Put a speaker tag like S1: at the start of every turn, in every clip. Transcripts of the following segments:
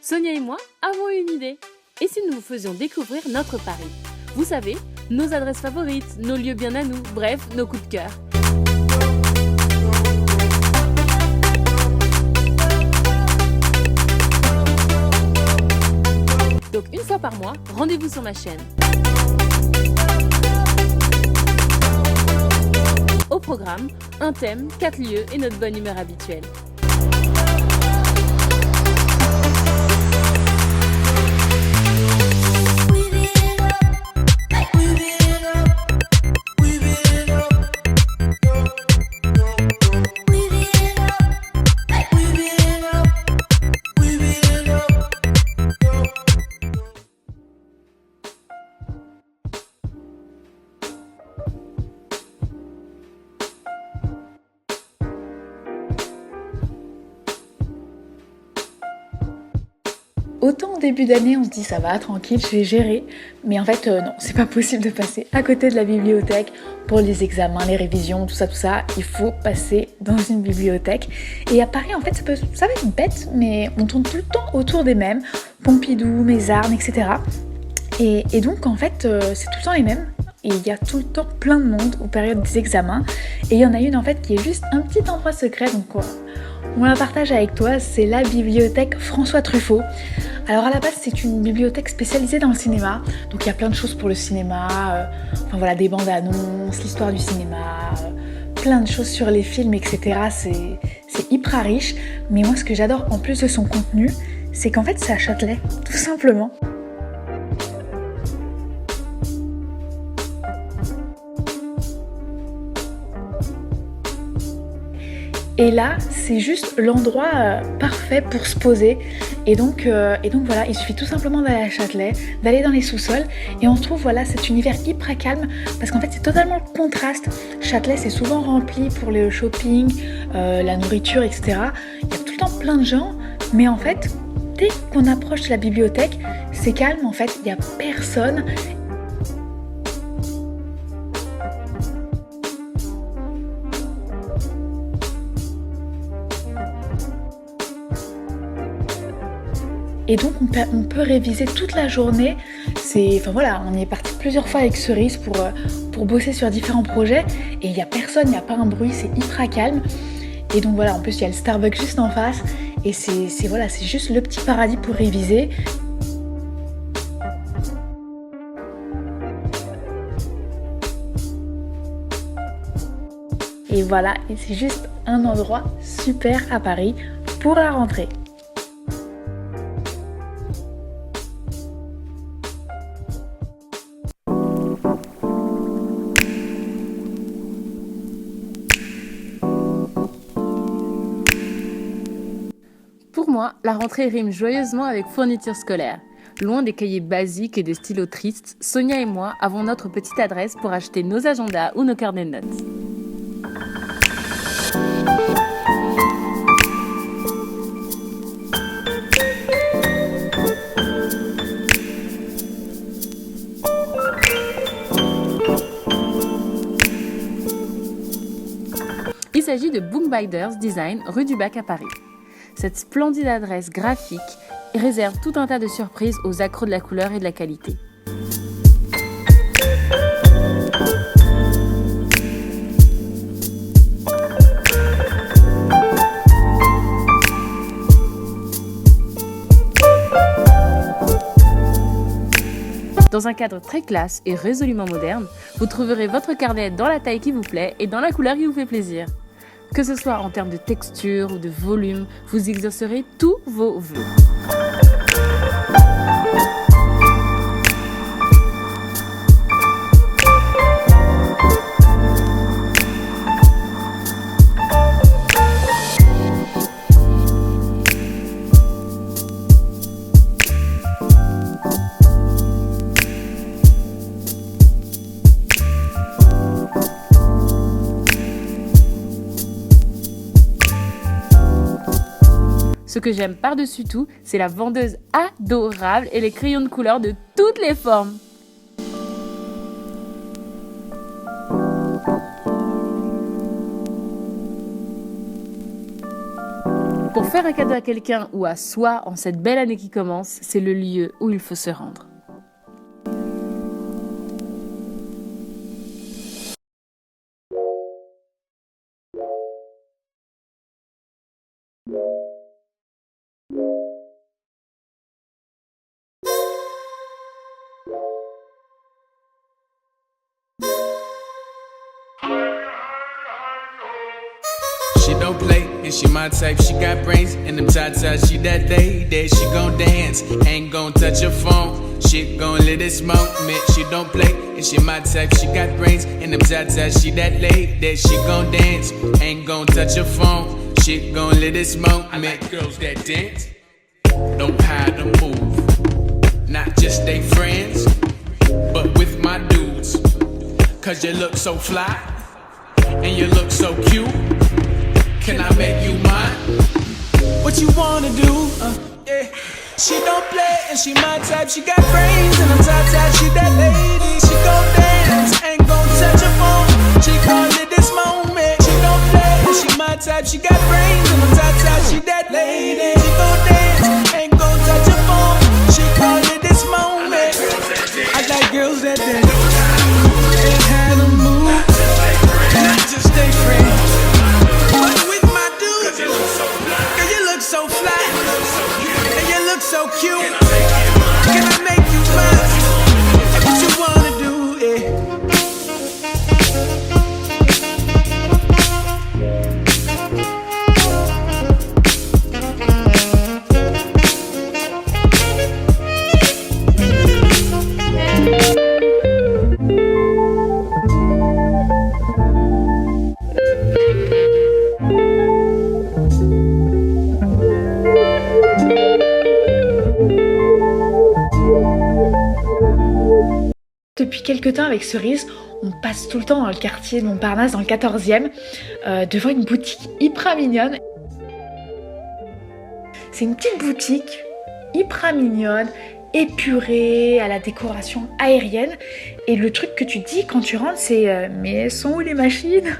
S1: Sonia et moi avons une idée. Et si nous vous faisions découvrir notre Paris? Vous savez, nos adresses favorites, nos lieux bien à nous, bref, nos coups de cœur. Donc une fois par mois, rendez-vous sur ma chaîne. Au programme, un thème, 4 lieux et notre bonne humeur habituelle.
S2: Autant au début d'année, on se dit ça va, tranquille, je vais gérer. Mais en fait, non, c'est pas possible de passer à côté de la bibliothèque pour les examens, les révisions, tout ça. Il faut passer dans une bibliothèque. Et à Paris, en fait, ça va être bête, mais on tourne tout le temps autour des mêmes. Pompidou, Mézarde, etc. Et donc, en fait, c'est tout le temps les mêmes. Et il y a tout le temps plein de monde aux périodes des examens. Et il y en a une, en fait, qui est juste un petit endroit secret. Donc, on la partage avec toi, c'est la bibliothèque François Truffaut. Alors à la base c'est une bibliothèque spécialisée dans le cinéma, donc il y a plein de choses pour le cinéma, des bandes annonces, l'histoire du cinéma, plein de choses sur les films, etc. C'est hyper riche, mais moi ce que j'adore en plus de son contenu, c'est qu'en fait c'est à Châtelet, tout simplement. Et là, c'est juste l'endroit parfait pour se poser. Et donc voilà, il suffit tout simplement d'aller à Châtelet, d'aller dans les sous-sols. Et on trouve cet univers hyper calme. Parce qu'en fait, c'est totalement le contraste. Châtelet, c'est souvent rempli pour le shopping, la nourriture, etc. Il y a tout le temps plein de gens. Mais en fait, dès qu'on approche de la bibliothèque, c'est calme. En fait, il n'y a personne. Et donc on peut réviser toute la journée. On y est parti plusieurs fois avec Cerise pour bosser sur différents projets. Et il n'y a personne, il n'y a pas un bruit, c'est hyper calme. Et donc en plus il y a le Starbucks juste en face. Et c'est juste le petit paradis pour réviser. Et voilà, et c'est juste un endroit super à Paris pour la rentrée.
S1: Pour moi, la rentrée rime joyeusement avec fourniture scolaire. Loin des cahiers basiques et des stylos tristes, Sonia et moi avons notre petite adresse pour acheter nos agendas ou nos carnets de notes. Il s'agit de Bookbinders Design, rue du Bac à Paris. Cette splendide adresse graphique réserve tout un tas de surprises aux accros de la couleur et de la qualité. Dans un cadre très classe et résolument moderne, vous trouverez votre carnet dans la taille qui vous plaît et dans la couleur qui vous fait plaisir. Que ce soit en termes de texture ou de volume, vous exaucerez tous vos vœux. Ce que j'aime par-dessus tout, c'est la vendeuse adorable et les crayons de couleur de toutes les formes. Pour faire un cadeau à quelqu'un ou à soi en cette belle année qui commence, c'est le lieu où il faut se rendre.
S3: She don't play, and she my type. She got brains, and them tatas. She that lady, she gon' dance, ain't gon' touch her phone. She gon' let it smoke, man. She don't play, and she my type. She got brains, and them tatas. She that lady, she gon' dance, ain't gon' touch her phone. She gon' let it smoke, man. I like girls that dance, don't hide or move. Not just they friends, but with my dudes. Cause you look so fly, and you look so cute. Can I make you mine? What you wanna do? Yeah. She don't play and she my type. She got brains and I'm top. She that lady. She gon' dance, ain't gon' touch her phone. She call it this moment. She don't play and she my type. She got brains and I'm top. She that lady. She gon' dance, ain't gon' touch her phone. She call it this moment. I like girls that dance and have them move, not just they friends. So fly, and you look so cute. Can I make you mine? What you wanna do, yeah.
S2: Depuis quelques temps avec Cerise, on passe tout le temps dans le quartier de Montparnasse, dans le 14e, devant une boutique hyper mignonne. C'est une petite boutique hyper mignonne, épurée, à la décoration aérienne. Et le truc que tu dis quand tu rentres, c'est mais elles sont où les machines?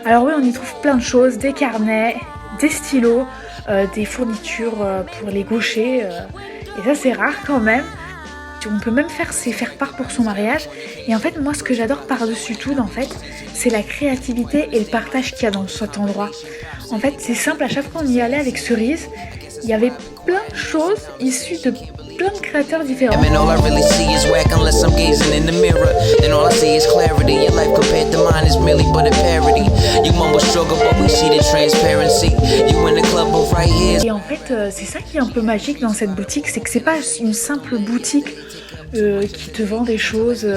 S2: Alors oui, on y trouve plein de choses, des carnets, des stylos, des fournitures pour les gauchers, et ça c'est rare quand même. On peut même faire ses faire-part pour son mariage. Et en fait, moi ce que j'adore par-dessus tout, en fait, c'est la créativité et le partage qu'il y a dans cet endroit. En fait, c'est simple, à chaque fois qu'on y allait avec Cerise, il y avait plein de choses issues de plein de créateurs différents. Et en fait, c'est ça qui est un peu magique dans cette boutique, c'est que c'est pas une simple boutique qui te vend des choses,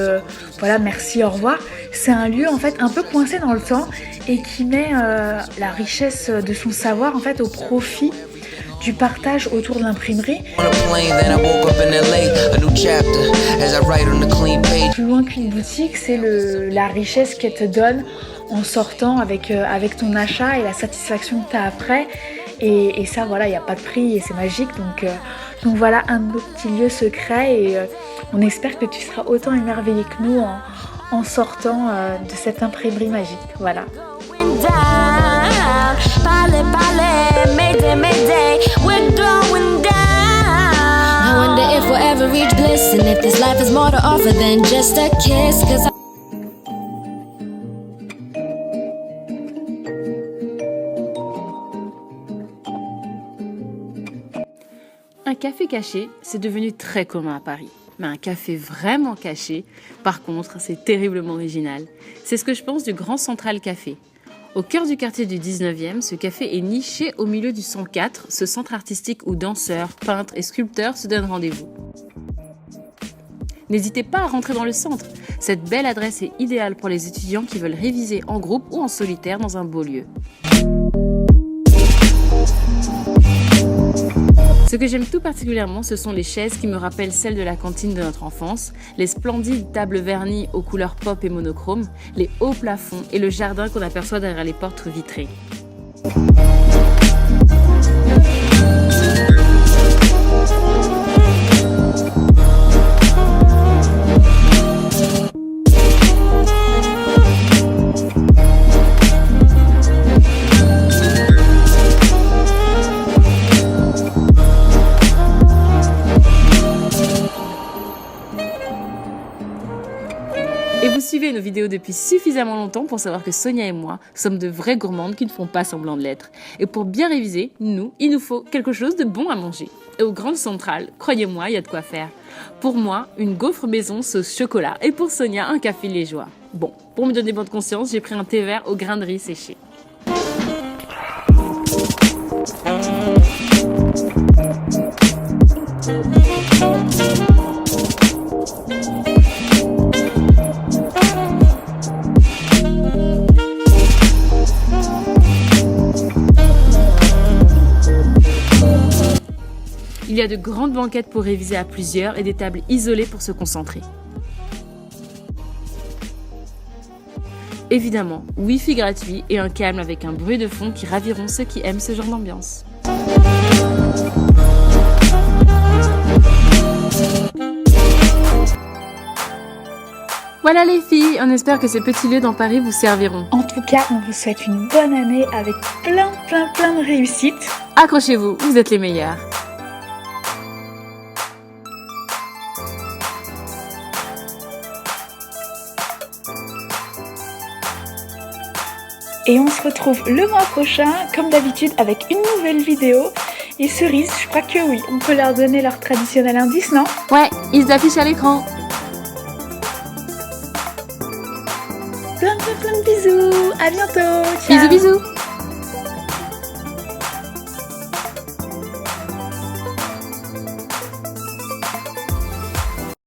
S2: voilà, merci, au revoir. C'est un lieu en fait un peu coincé dans le temps et qui met la richesse de son savoir en fait au profit du partage autour de l'imprimerie. Plus loin qu'une boutique, c'est la richesse qu'elle te donne en sortant avec ton achat et la satisfaction que tu as après. Et ça, voilà, il n'y a pas de prix et c'est magique. Donc voilà un de nos petits lieux secrets et on espère que tu seras autant émerveillé que nous en sortant de cette imprimerie magique. Voilà. Ballet, ballet, mayday, mayday, we're going down. I wonder if we'll ever reach bliss, and if this life is more to offer than just a kiss, 'cause
S1: Un café caché, c'est devenu très commun à Paris. Mais un café vraiment caché, par contre, c'est terriblement original. C'est ce que je pense du Grand Central Café. Au cœur du quartier du 19e, ce café est niché au milieu du 104, ce centre artistique où danseurs, peintres et sculpteurs se donnent rendez-vous. N'hésitez pas à rentrer dans le centre. Cette belle adresse est idéale pour les étudiants qui veulent réviser en groupe ou en solitaire dans un beau lieu. Ce que j'aime tout particulièrement, ce sont les chaises qui me rappellent celles de la cantine de notre enfance, les splendides tables vernies aux couleurs pop et monochromes, les hauts plafonds et le jardin qu'on aperçoit derrière les portes vitrées. vidéos depuis suffisamment longtemps pour savoir que Sonia et moi sommes de vraies gourmandes qui ne font pas semblant de l'être. Et pour bien réviser, il nous faut quelque chose de bon à manger. Et aux Grandes Centrales, croyez-moi, il y a de quoi faire. Pour moi, une gaufre maison sauce chocolat et pour Sonia, un café liégeois. Bon, pour me donner bonne conscience, j'ai pris un thé vert au grain de riz séché. Il y a de grandes banquettes pour réviser à plusieurs et des tables isolées pour se concentrer. Évidemment, Wi-Fi gratuit et un calme avec un bruit de fond qui raviront ceux qui aiment ce genre d'ambiance. Voilà les filles, on espère que ces petits lieux dans Paris vous serviront.
S2: En tout cas, on vous souhaite une bonne année avec plein de réussites.
S1: Accrochez-vous, vous êtes les meilleurs.
S2: Et on se retrouve le mois prochain, comme d'habitude, avec une nouvelle vidéo. Et Cerise, je crois que oui, on peut leur donner leur traditionnel indice, non?
S1: Ouais, ils s'affichent à l'écran.
S2: Plein de bisous, à bientôt, ciao.
S1: Bisous bisous.